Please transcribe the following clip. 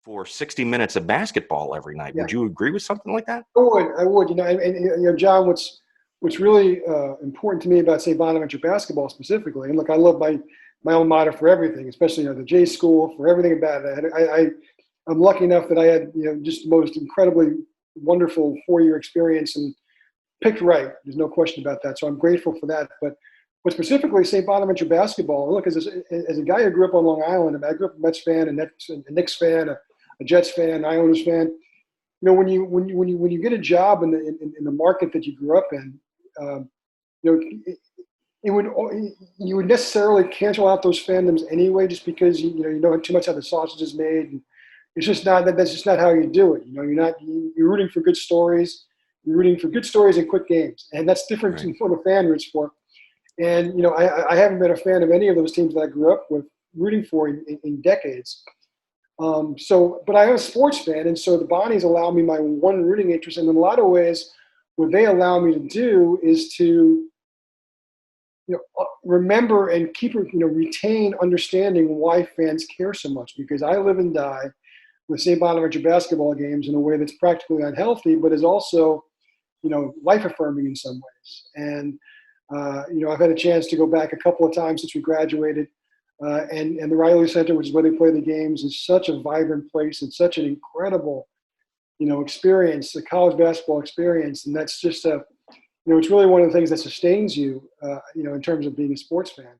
for 60 minutes of basketball every night. Yeah. Would you agree with something like that? I would. John, what's really important to me about, say, Bonaventure basketball specifically, and look, I love my alma mater for everything, especially the J School, for everything about it. I'm lucky enough that I had just the most incredibly wonderful 4-year experience and picked right. There's no question about that. So I'm grateful for that. But specifically, St. Bonaventure basketball, look, as a guy who grew up on Long Island, I grew up a Mets fan, a Knicks fan, a Jets fan, Islanders fan. When you get a job in the market that you grew up in, you would necessarily cancel out those fandoms anyway, just because you know too much how the sausage is made. And it's just not that's just not how you do it. You're rooting for good stories. You're rooting for good stories and quick games, and that's different from what a fan roots for. And I haven't been a fan of any of those teams that I grew up with rooting for in decades. But I am a sports fan, and so the Bonnies allow me my one rooting interest. And in a lot of ways, what they allow me to do is to, remember and retain understanding why fans care so much. Because I live and die with St. Bonaventure basketball games in a way that's practically unhealthy, but is also, life affirming in some ways. And I've had a chance to go back a couple of times since we graduated. And the Riley Center, which is where they play the games, is such a vibrant place. It's such an incredible, experience, a college basketball experience. And that's just it's really one of the things that sustains you, in terms of being a sports fan.